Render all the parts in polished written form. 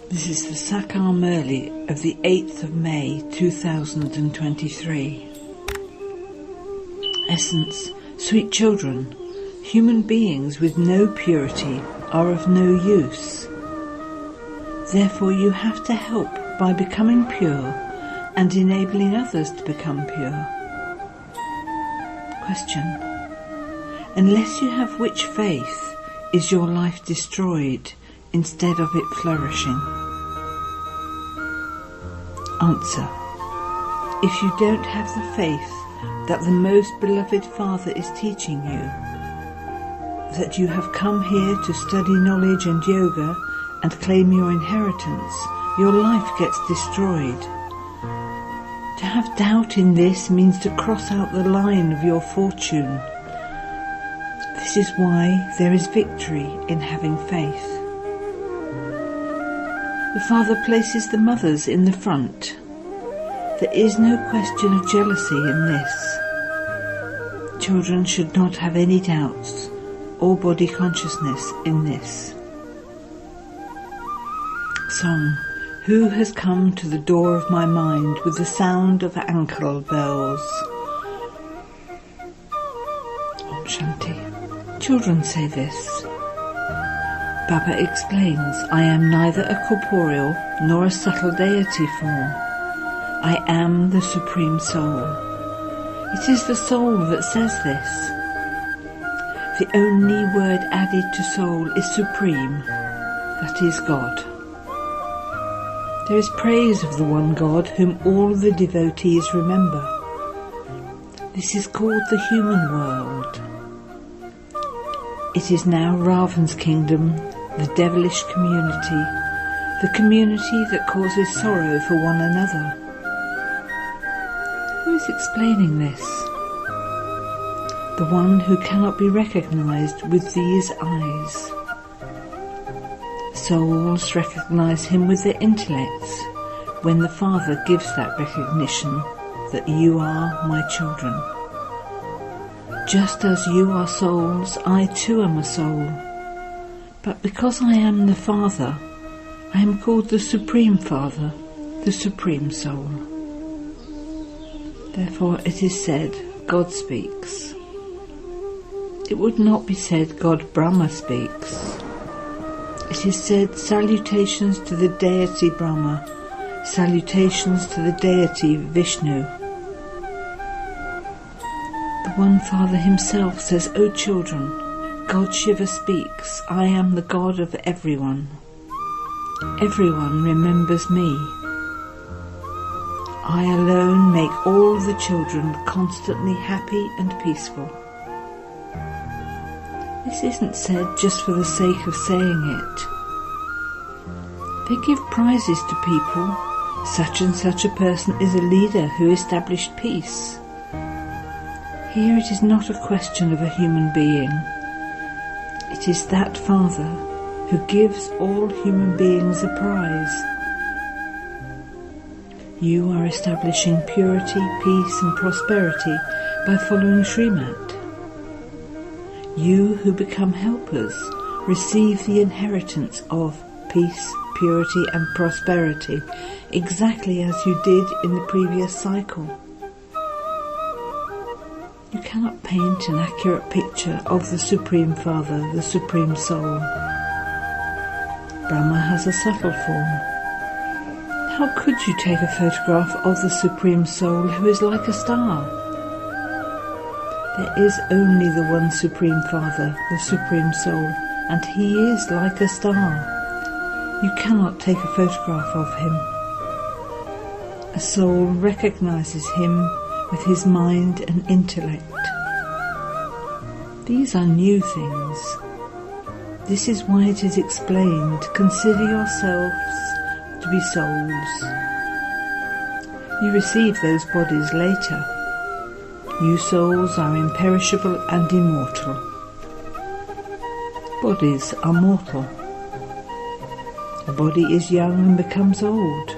This is the Aaj Ki Murli of the 8th of May 2023. Essence: sweet children, human beings with no purity are of no use. Therefore you have to help by becoming pure and enabling others to become pure. Question: unless you have which faith is your life destroyed instead of it flourishing? Answer: if you don't have the faith that the most beloved Father is teaching you, that you have come here to study knowledge and yoga and claim your inheritance, your life gets destroyed. To have doubt in this means to cross out the line of your fortune. This is why there is victory in having faith. The Father places the mothers in the front. There is no question of jealousy in this. Children should not have any doubts or body consciousness in this. Song: who has come to the door of my mind with the sound of ankle bells? Om Shanti. Children say this. Baba explains, I am neither a corporeal nor a subtle deity form. I am the Supreme Soul. It is the soul that says this. The only word added to soul is supreme, that is God. There is praise of the one God whom all the devotees remember. This is called the human world. It is now Ravan's kingdom, the devilish community, the community that causes sorrow for one another. Who is explaining this? The one who cannot be recognized with these eyes. Souls recognize him with their intellects when the Father gives that recognition that you are my children. Just as you are souls, I too am a soul. But because I am the Father, I am called the Supreme Father, the Supreme Soul. Therefore it is said, God speaks. It would not be said God Brahma speaks. It is said, salutations to the deity Brahma, salutations to the deity Vishnu. The one Father himself says, O children, God Shiva speaks, I am the God of everyone. Everyone remembers me. I alone make all the children constantly happy and peaceful. This isn't said just for the sake of saying it. They give prizes to people. Such and such a person is a leader who established peace. Here it is not a question of a human being. It is that Father who gives all human beings a prize. You are establishing purity, peace and prosperity by following Srimad. You who become helpers receive the inheritance of peace, purity and prosperity, exactly as you did in the previous cycle. You cannot paint an accurate picture of the Supreme Father, the Supreme Soul. Brahma has a subtle form. How could you take a photograph of the Supreme Soul who is like a star? There is only the one Supreme Father, the Supreme Soul, and he is like a star. You cannot take a photograph of him. A soul recognizes him with his mind and intellect. These are new things. This is why it is explained, consider yourselves to be souls. You receive those bodies later. You souls are imperishable and immortal. Bodies are mortal. A body is young and becomes old.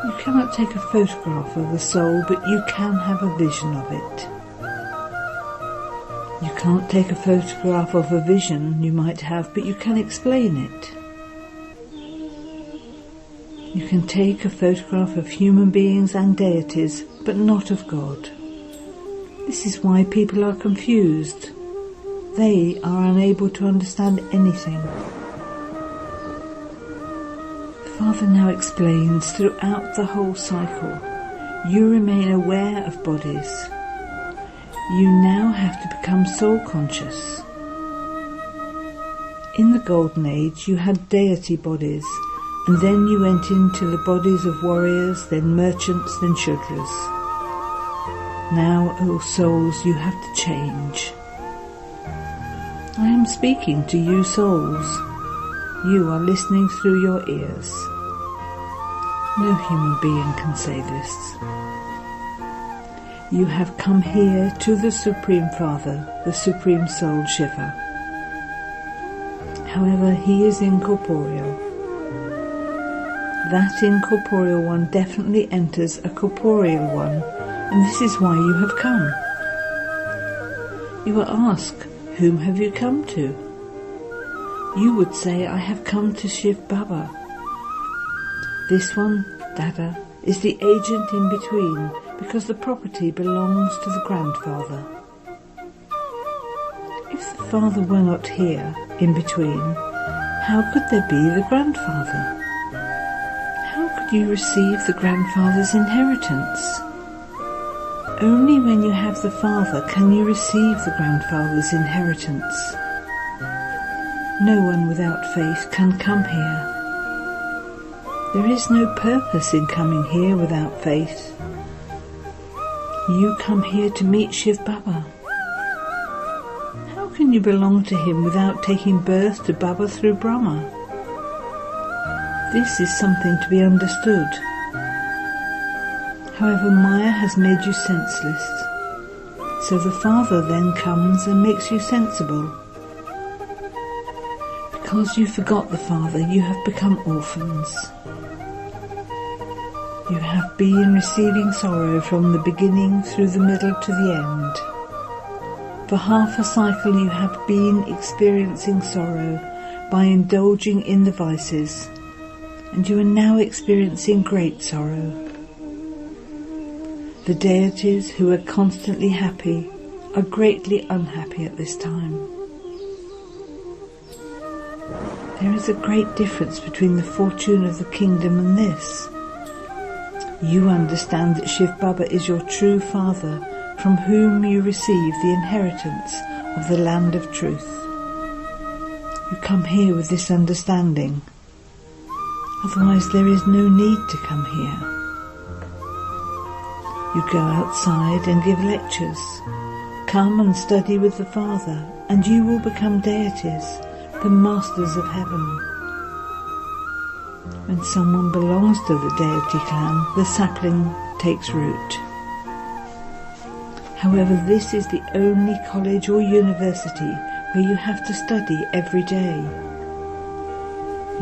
You cannot take a photograph of the soul, but you can have a vision of it. You can't take a photograph of a vision you might have, but you can explain it. You can take a photograph of human beings and deities, but not of God. This is why people are confused. They are unable to understand anything. The Father now explains throughout the whole cycle, you remain aware of bodies. You now have to become soul conscious. In the Golden Age you had deity bodies, and then you went into the bodies of warriors, then merchants, then Shudras. Now, O souls, you have to change. I am speaking to you souls. You are listening through your ears. No human being can say this. You have come here to the Supreme Father, the Supreme Soul Shiva. However, he is incorporeal. That incorporeal one definitely enters a corporeal one, and this is why you have come. You are asked, whom have you come to? You would say, I have come to Shiv Baba. This one, Dada, is the agent in between, because the property belongs to the grandfather. If the father were not here, in between, how could there be the grandfather? How could you receive the grandfather's inheritance? Only when you have the father can you receive the grandfather's inheritance. No one without faith can come here. There is no purpose in coming here without faith. You come here to meet Shiv Baba. How can you belong to him without taking birth to Baba through Brahma? This is something to be understood. However, Maya has made you senseless. So the Father then comes and makes you sensible. Because you forgot the Father, you have become orphans. You have been receiving sorrow from the beginning through the middle to the end. For half a cycle you have been experiencing sorrow by indulging in the vices, and you are now experiencing great sorrow. The deities who are constantly happy are greatly unhappy at this time. There is a great difference between the fortune of the kingdom and this. You understand that Shiv Baba is your true father, from whom you receive the inheritance of the land of truth. You come here with this understanding. Otherwise there is no need to come here. You go outside and give lectures. Come and study with the Father, and you will become deities, the masters of heaven. When someone belongs to the deity clan, the sapling takes root. However, this is the only college or university where you have to study every day.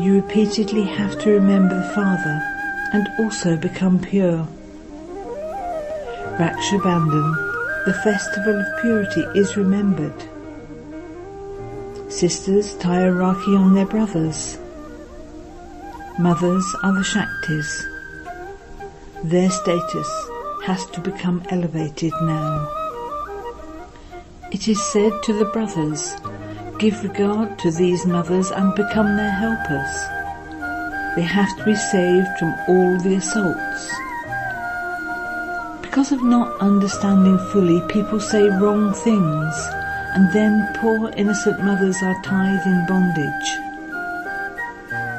You repeatedly have to remember the Father and also become pure. Raksha Bandhan, the festival of purity, is remembered. Sisters tie a Rakhi on their brothers. Mothers are the Shaktis. Their status has to become elevated now. It is said to the brothers, give regard to these mothers and become their helpers. They have to be saved from all the assaults. Because of not understanding fully, people say wrong things, and then poor innocent mothers are tied in bondage.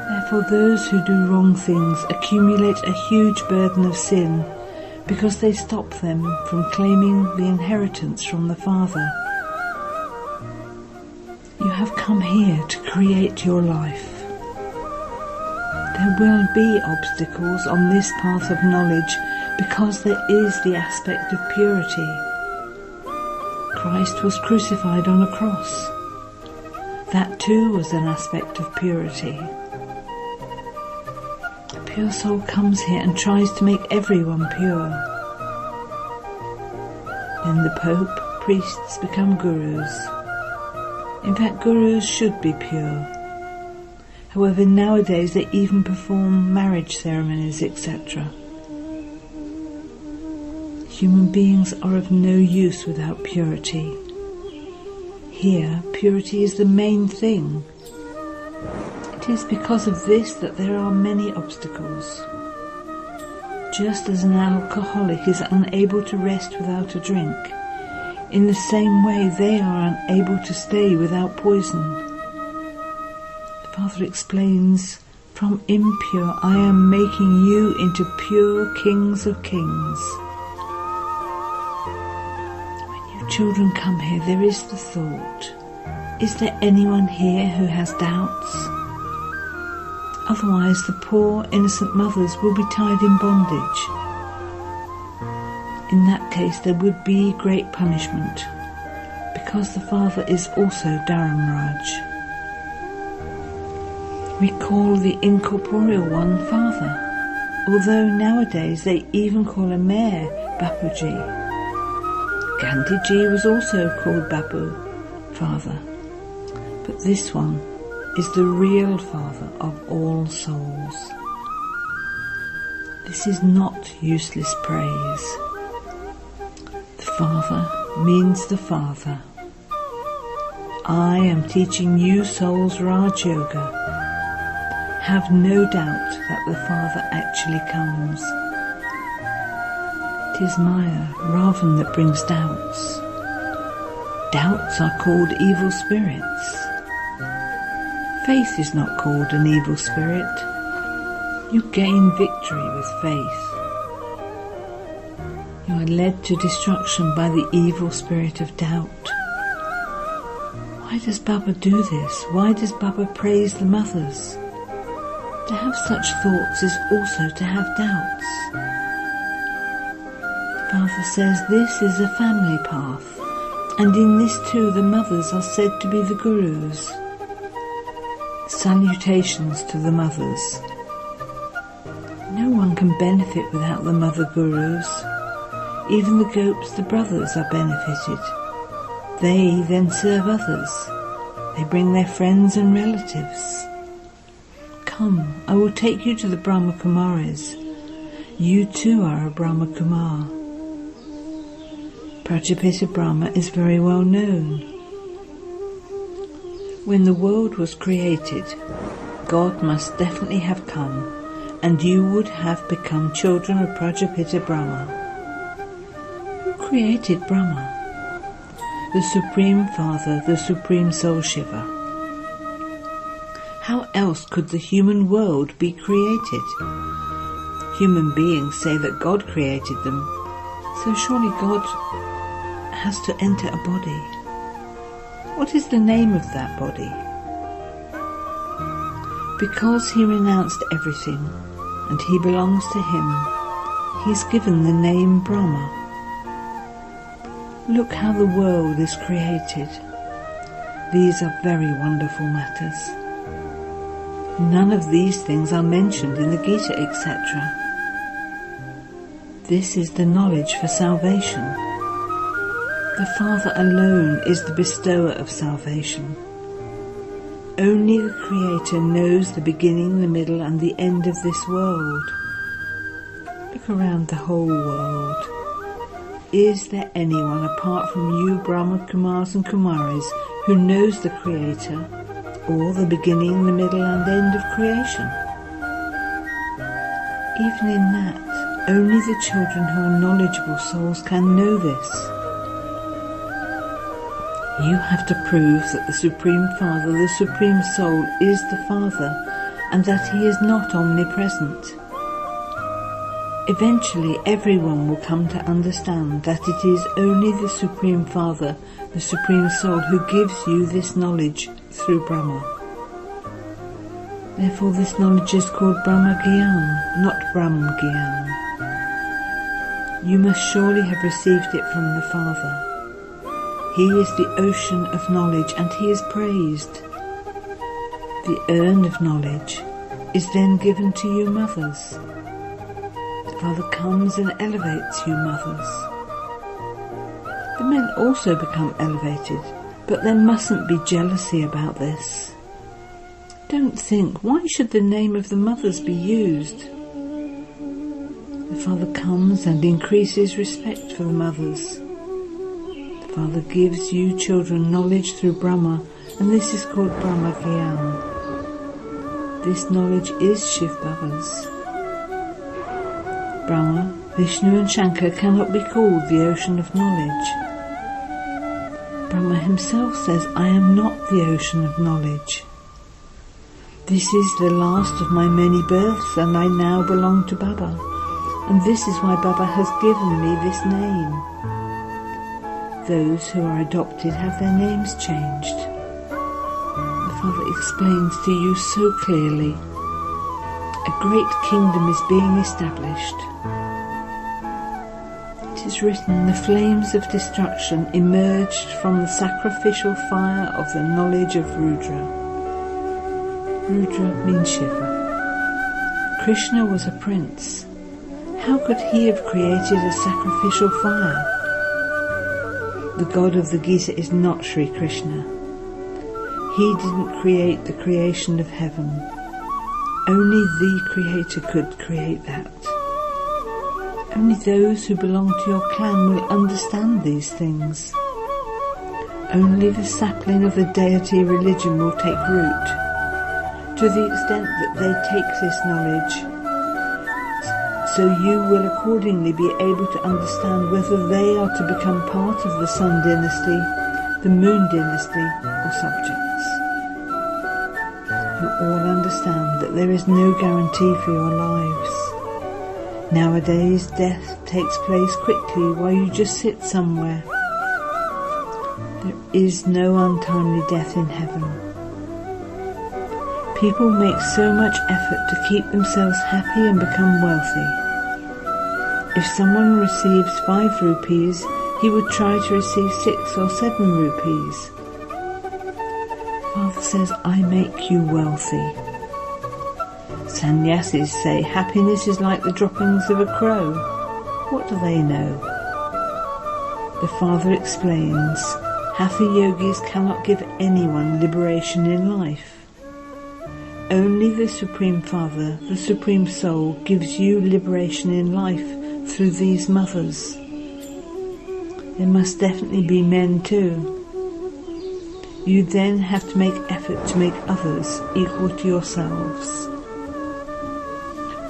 Therefore those who do wrong things accumulate a huge burden of sin, because they stop them from claiming the inheritance from the Father. You have come here to create your life. There will be obstacles on this path of knowledge because there is the aspect of purity. Christ was crucified on a cross. That too was an aspect of purity. A pure soul comes here and tries to make everyone pure. Then the Pope, priests become gurus. In fact, gurus should be pure. However, nowadays they even perform marriage ceremonies, etc. Human beings are of no use without purity. Here, purity is the main thing. It is because of this that there are many obstacles. Just as an alcoholic is unable to rest without a drink, in the same way they are unable to stay without poison. The Father explains, "From impure I am making you into pure kings of kings." When you children come here, there is the thought, is there anyone here who has doubts? Otherwise the poor innocent mothers will be tied in bondage. In that case there would be great punishment, because the Father is also Dharamraj. We call the incorporeal one Father, although nowadays they even call a mayor Bapuji. Gandhiji was also called Bapu, Father, but this one is the real Father of all souls. This is not useless praise. The Father means the Father. I am teaching you souls Raj Yoga. Have no doubt that the Father actually comes. It is Maya, Ravan, that brings doubts. Doubts are called evil spirits. Faith is not called an evil spirit. You gain victory with faith. You are led to destruction by the evil spirit of doubt. Why does Baba do this? Why does Baba praise the mothers? To have such thoughts is also to have doubts. Father says this is a family path, and in this too the mothers are said to be the gurus. Salutations to the mothers. No one can benefit without the mother gurus. Even the gopes, the brothers, are benefited. They then serve others. They bring their friends and relatives. Come, I will take you to the Brahma Kumaris. You too are a Brahma Kumar. Prajapita Brahma is very well known. When the world was created, God must definitely have come, and you would have become children of Prajapita Brahma. Who created Brahma? The Supreme Father, the Supreme Soul Shiva. How else could the human world be created? Human beings say that God created them, so surely God has to enter a body. What is the name of that body? Because he renounced everything, and he belongs to him, he is given the name Brahma. Look how the world is created. These are very wonderful matters. None of these things are mentioned in the Gita, etc. This is the knowledge for salvation. The Father alone is the bestower of salvation. Only the Creator knows the beginning, the middle and the end of this world. Look around the whole world. Is there anyone apart from you Brahma Kumars and Kumaris who knows the Creator, or the beginning, the middle and end of creation? Even in that, only the children who are knowledgeable souls can know this. You have to prove that the Supreme Father, the Supreme Soul, is the Father, and that he is not omnipresent. Eventually everyone will come to understand that it is only the Supreme Father, the Supreme Soul, who gives you this knowledge through Brahma. Therefore this knowledge is called Brahma Gyan, not Brahm Gyan. You must surely have received it from the Father. He is the ocean of knowledge, and he is praised. The urn of knowledge is then given to you mothers. The Father comes and elevates you mothers. The men also become elevated, but there mustn't be jealousy about this. Don't think, why should the name of the mothers be used? The Father comes and increases respect for the mothers. The Father gives you children knowledge through Brahma, and this is called Brahma Gyan. This knowledge is Shiv Baba's. Brahma, Vishnu and Shankar cannot be called the ocean of knowledge. Brahma himself says, I am not the ocean of knowledge. This is the last of my many births, and I now belong to Baba, and this is why Baba has given me this name. Those who are adopted have their names changed. The Father explains to you so clearly. A great kingdom is being established. It is written, the flames of destruction emerged from the sacrificial fire of the knowledge of Rudra. Rudra means Shiva. Krishna was a prince. How could he have created a sacrificial fire? The God of the Gita is not Sri Krishna. He didn't create the creation of heaven. Only the Creator could create that. Only those who belong to your clan will understand these things. Only the sapling of the deity religion will take root. To the extent that they take this knowledge, so you will accordingly be able to understand whether they are to become part of the Sun dynasty, the Moon dynasty, or subjects. You all understand that there is no guarantee for your lives. Nowadays, death takes place quickly while you just sit somewhere. There is no untimely death in heaven. People make so much effort to keep themselves happy and become wealthy. If someone receives 5 rupees, he would try to receive 6 or 7 rupees. Father says, I make you wealthy. Sannyasis say happiness is like the droppings of a crow. What do they know? The Father explains, Hatha yogis cannot give anyone liberation in life. Only the Supreme Father, the Supreme Soul, gives you liberation in life through these mothers. There must definitely be men too. You then have to make effort to make others equal to yourselves.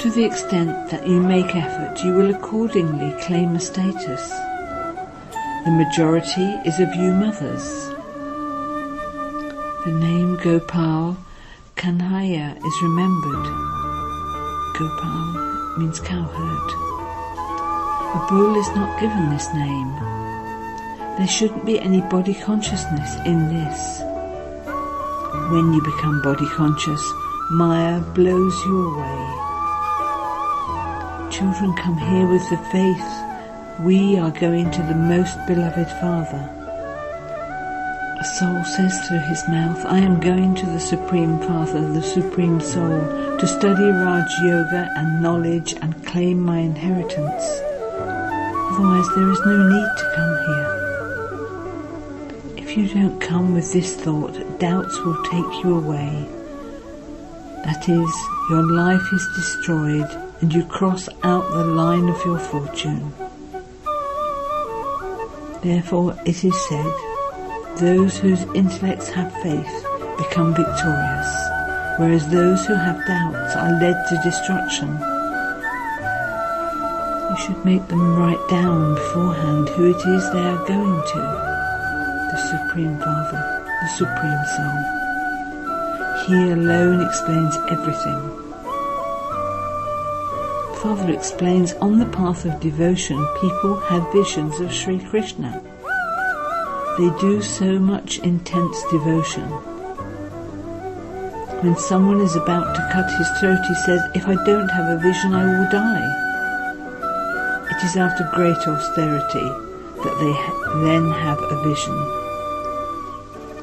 To the extent that you make effort, you will accordingly claim a status. The majority is of you mothers. The name Gopal Kanhaya is remembered. Gopal means cowherd. A bull is not given this name. There shouldn't be any body consciousness in this. When you become body conscious, Maya blows you away. Children come here with the faith, we are going to the most beloved Father. A soul says through his mouth, I am going to the Supreme Father, the Supreme Soul, to study Raj Yoga and knowledge and claim my inheritance. Otherwise there is no need to come here. If you don't come with this thought, doubts will take you away. That is, your life is destroyed and you cross out the line of your fortune. Therefore it is said, those whose intellects have faith become victorious, whereas those who have doubts are led to destruction. You should make them write down beforehand who it is they are going to. The Supreme Father, the Supreme Soul. He alone explains everything. Father explains on the path of devotion people have visions of Sri Krishna. They do so much intense devotion. When someone is about to cut his throat, he says, if I don't have a vision, I will die. It is after great austerity that they then have a vision.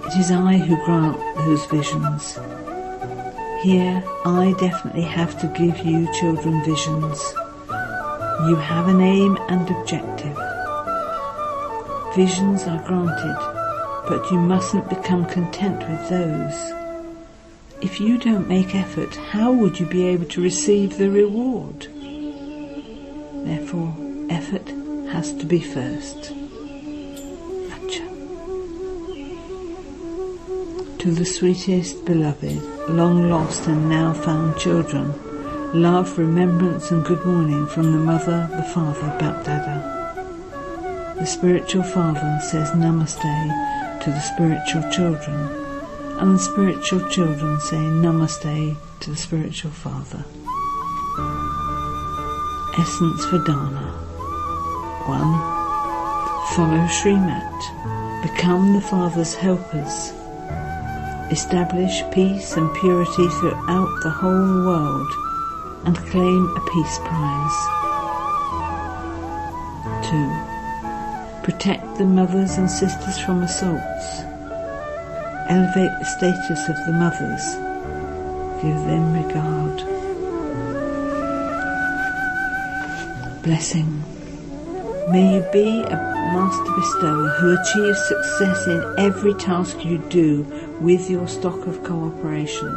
It is I who grant those visions. Here, I definitely have to give you children visions. You have an aim and objective. Visions are granted, but you mustn't become content with those. If you don't make effort, how would you be able to receive the reward? Therefore, effort has to be first. Acha. To the sweetest beloved, long lost and now found children, love, remembrance and good morning from the Mother, the Father, Bapdada. The spiritual father says Namaste to the spiritual children, and the spiritual children say Namaste to the spiritual father. Essence for Dana. 1. Follow Srimat. Become the Father's helpers. Establish peace and purity throughout the whole world and claim a peace prize. 2. Protect the mothers and sisters from assaults. Elevate the status of the mothers. Give them regard. Blessing. May you be a master bestower who achieves success in every task you do with your stock of cooperation.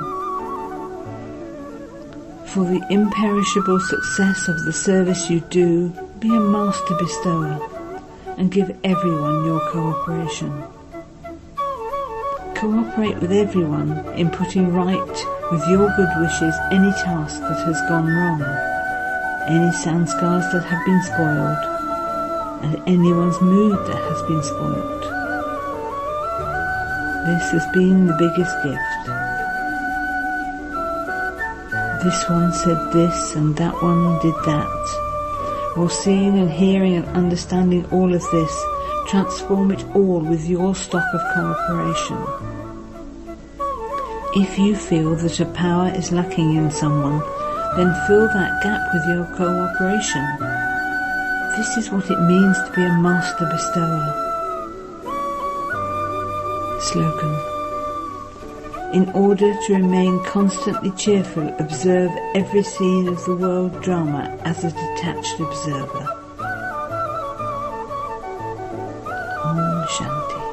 For the imperishable success of the service you do, be a master bestower and give everyone your cooperation. Cooperate with everyone in putting right with your good wishes any task that has gone wrong, any sanskars that have been spoiled, and anyone's mood that has been spoiled. This has been the biggest gift. This one said this and that one did that. While seeing and hearing and understanding all of this, transform it all with your stock of cooperation. If you feel that a power is lacking in someone, then fill that gap with your cooperation. This is what it means to be a master bestower. Slogan. In order to remain constantly cheerful, observe every scene of the world drama as a detached observer. Om Shanti.